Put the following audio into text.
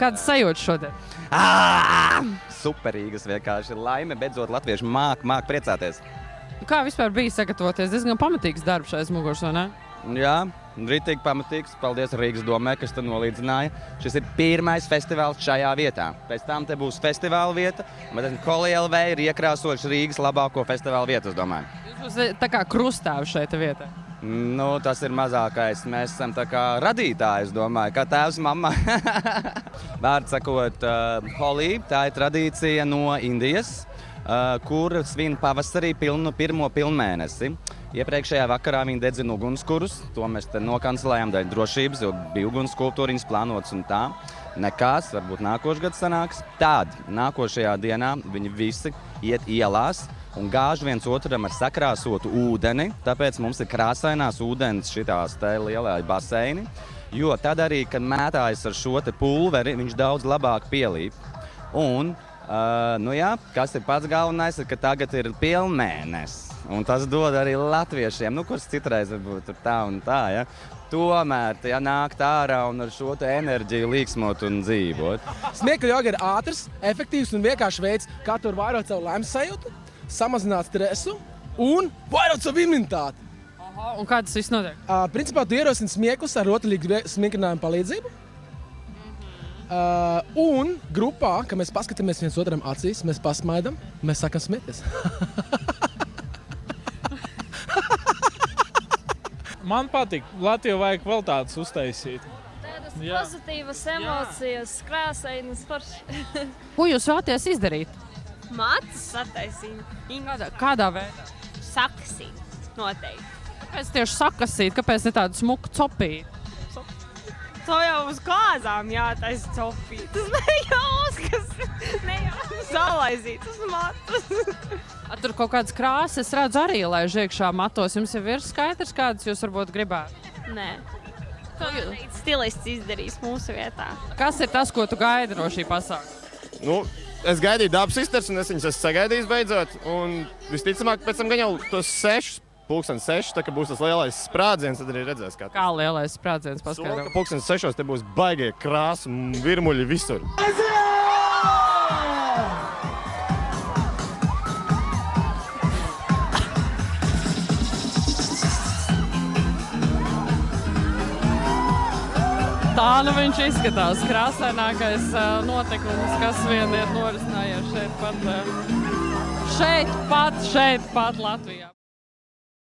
Kādas sajūtas šodien? Superīgas vienkārši laime, beidzot latvieši māk priecāties. Kā vispār bija sagatavoties? Diezgan pamatīgs darbs aiz muguras, vai ne? Jā, ritīgi pamatīgs. Paldies Rīgas domē, kas to nolīdzināja. Šis ir pirmais festivāls šajā vietā. Pēc tam te būs festivāla vieta, bet KoliLV ir iekrāsojuši Rīgas labāko festivāla vietu, es domāju. Jūs tā kā krustāvi šeit vietā. Nu, tas ir mazākais. Mēs esam tā kā radītāji, es domāju, kā tēvs, mamma. Vārds sakot, Holi, tā ir tradīcija no Indijas, kur svin pavasarī pirmo pilnmēnesi. Iepriekšējā vakarā viņi dedzina ugunskurus, to mēs te nokancelējām dēļ drošības, jo bija ugunskultūriņas plānotas un tā. Nekās, varbūt nākošais gads sanāks. Tad nākošajā dienā viņi visi iet ielās un gāž viens otram ar sakrāsotu ūdeni, tāpēc mums ir krāsainās ūdens šitās te lielā baseini, jo tad arī, kad mētājas ar šo te pulveri, viņš daudz labāk pielīp. Un, nu jā, kas ir pats galvenais, ir, ka tagad ir pilnmēnesis. Un tas dod arī latviešiem, kurš citreiz varbūt tur tā un tā, ja. Tomēr, ja nākt ārā un ar šo te enerģiju līksmot un dzīvot. Smiekļu joga ir ātrs, efektīvs un vienkārši veids, kā tu vari vairot savu laimes sajūtu, samazināt stresu un vairot savu imunitāti. Aha, un kā tas viss notiek? Principā tu ierosini smieklus ar rotaļīgu smikrinājumu palīdzību. Un grupā, kad mēs paskatāmies viens otram acīs, mēs pasmaidam, mēs sākam smieties. Man patīk. Latviju vajag vēl tādas uztaisīt. Tādas pozitīvas emocijas, krāsainas forši. Ko jūs vēlaties izdarīt? Matus attaisīt. Kādā veidā? Sakasīt, noteikti. Kāpēc tieši sakasīt? Kāpēc ne tādu smuku copīt? To jau uz kāzām jātaisa copīt. Tas ne jau salaizīt uz matus. Tur kaut kādas krāsas, es redzu arī, lai iekšā matos. Jums jau ir skaidrs, kādas jūs varbūt gribētu? Nē. To stilists izdarīs mūsu vietā. Kas ir tas, ko tu gaidi no šī pasākuma? Nu, es gaidīju dabas izters, un es viņus esmu sagaidījis beidzot. Un visticamāk, pēc tam gan jau tos 6, tā kā būs tas lielais sprādziens, tad arī redzēs, kā tas. Kā lielais sprādziens paskaidro? Ka 6 te būs baigie krāsu un virmuļi visur. Tā nu viņš izskatās krāsainākais notikums, kas vien ir norisinājies šeit pat Latvijā.